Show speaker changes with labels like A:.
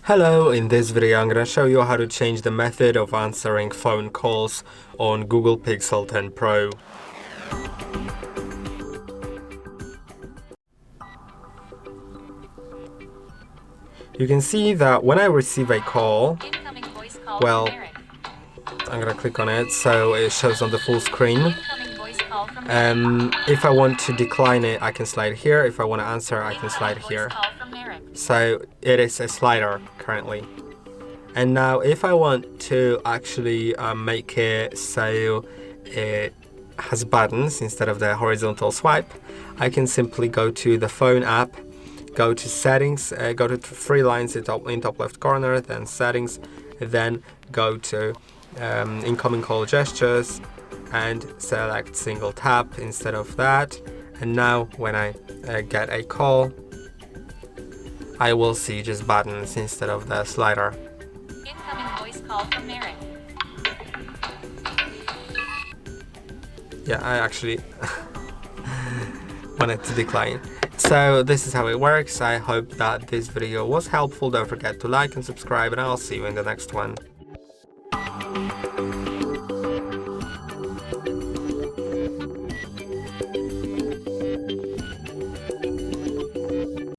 A: Hello, in this video I'm going to show you how to change the method of answering phone calls on Google Pixel 10 Pro. You can see that when I receive a call, well, I'm going to click on it so it shows on the full screen. If I want to decline it, I can slide here. If I want to answer, I can slide here. So it is a slider currently. And now if I want to actually make it so it has buttons instead of the horizontal swipe, I can simply go to the phone app, go to settings, go to three lines in top left corner, then settings, then go to incoming call gestures and select single tap instead of that. And now when I get a call, I will see just buttons instead of the slider.
B: Incoming voice call from Merrick.
A: Yeah, I actually wanted to decline. So this is how it works. I hope that this video was helpful. Don't forget to like and subscribe, and I'll see you in the next one.